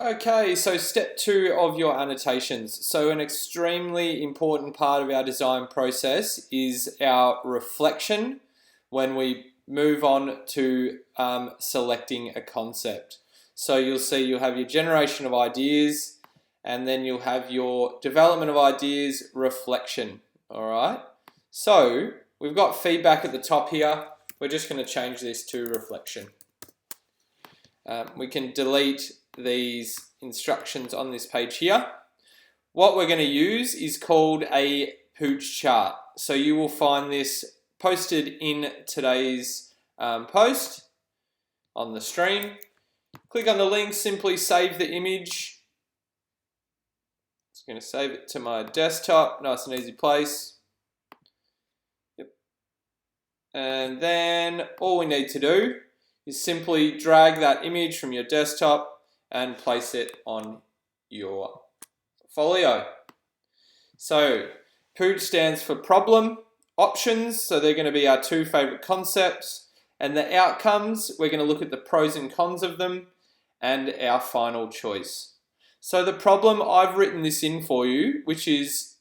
Okay, so step 2 of your annotations. So an extremely important part of our design process is our reflection when we move on to selecting a concept. So you'll see you'll have your generation of ideas and then you'll have your development of ideas reflection. All right. So we've got feedback at the top here. We're just going to change this to reflection. We can delete these instructions on this page here. What we're going to use is called a P.O.O.C chart. So you will find this posted in today's post on the stream. Click on the link, simply save the image. It's going to save it to my desktop, nice and easy place. Yep. And then all we need to do is simply drag that image from your desktop and place it on your folio. So P.O.O.C stands for problem, options, so they're going to be our two favorite concepts, and the outcomes, we're going to look at the pros and cons of them, and our final choice. So the problem, I've written this in for you, which is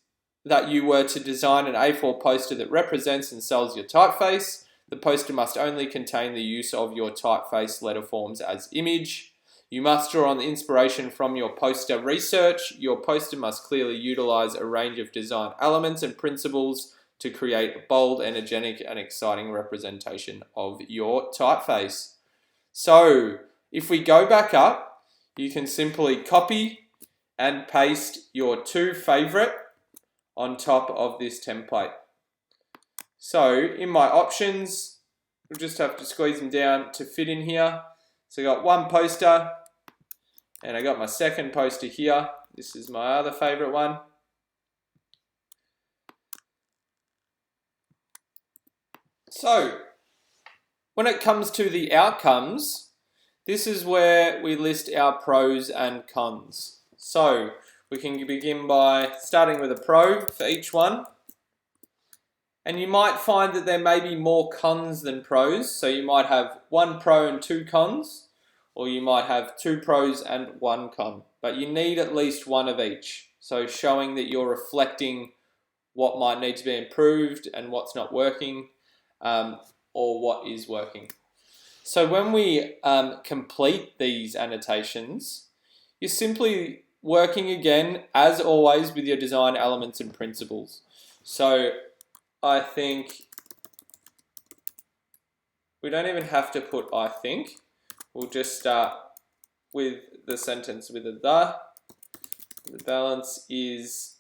that you were to design an A4 poster that represents and sells your typeface. The poster must only contain the use of your typeface letter forms as image. You must draw on the inspiration from your poster research. Your poster must clearly utilize a range of design elements and principles to create a bold, energetic, and exciting representation of your typeface. So, if we go back up, you can simply copy and paste your two favorite on top of this template. So in my options, we'll just have to squeeze them down to fit in here. So I got one poster and I got my second poster here. This is my other favorite one. So when it comes to the outcomes, this is where we list our pros and cons. So we can begin by starting with a pro for each one. And you might find that there may be more cons than pros. So you might have one pro and two cons, or you might have two pros and one con. But you need at least one of each. So showing that you're reflecting what might need to be improved and what's not working, or what is working. So when we complete these annotations, you're simply working again, as always, with your design elements and principles. So I think we don't even have to put I think. We'll just start with the sentence with a the. The balance is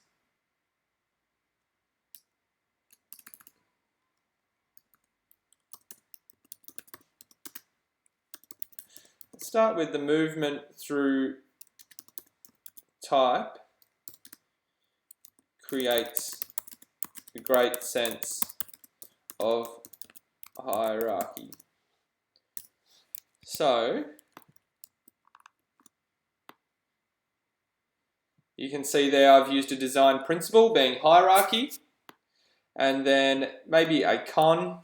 let's start with the movement through type creates a great sense of hierarchy. So you can see there I've used a design principle being hierarchy, and then maybe a con.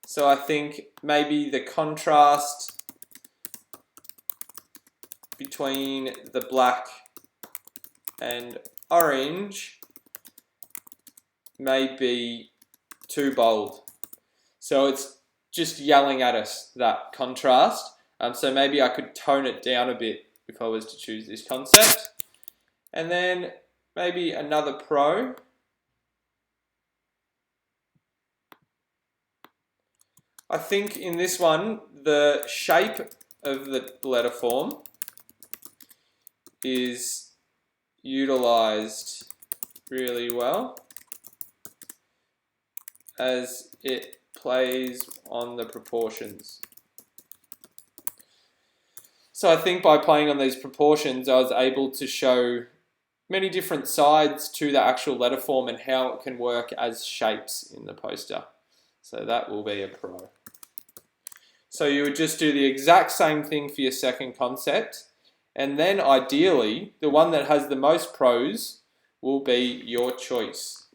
So I think maybe the contrast between the black and orange may be too bold. So it's just yelling at us, that contrast. So maybe I could tone it down a bit if I was to choose this concept. And then maybe another pro. I think in this one, the shape of the letter form is utilized really well as it plays on the proportions. So I think by playing on these proportions, I was able to show many different sides to the actual letter form and how it can work as shapes in the poster. So that will be a pro. So you would just do the exact same thing for your second concept, and then ideally, the one that has the most pros will be your choice.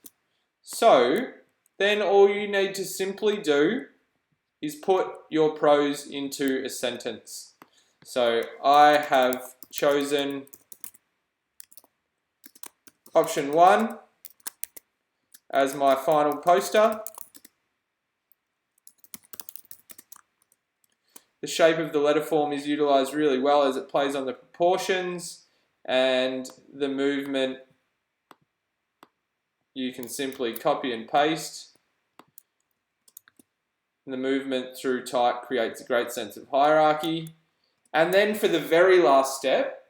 So then all you need to simply do is put your pros into a sentence. So I have chosen option 1 as my final poster. The shape of the letter form is utilized really well as it plays on the proportions, and the movement you can simply copy and paste. And the movement through type creates a great sense of hierarchy. And then for the very last step,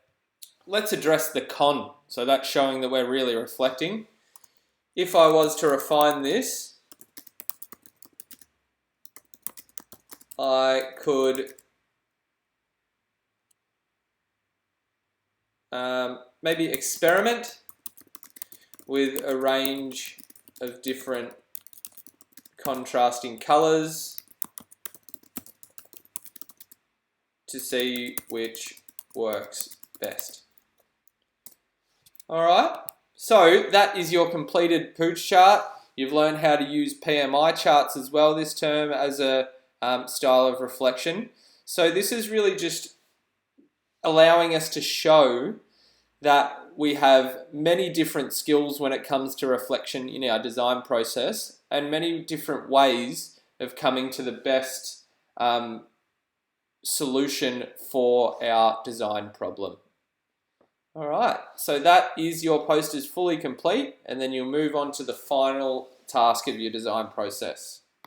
let's address the con. So that's showing that we're really reflecting. If I was to refine this, I could maybe experiment with a range of different contrasting colors to see which works best. Alright, so that is your completed P.O.O.C chart. You've learned how to use PMI charts as well this term as a style of reflection. So this is really just allowing us to show that we have many different skills when it comes to reflection in our design process, and many different ways of coming to the best solution for our design problem. Alright, so that is your posters fully complete, and then you'll move on to the final task of your design process.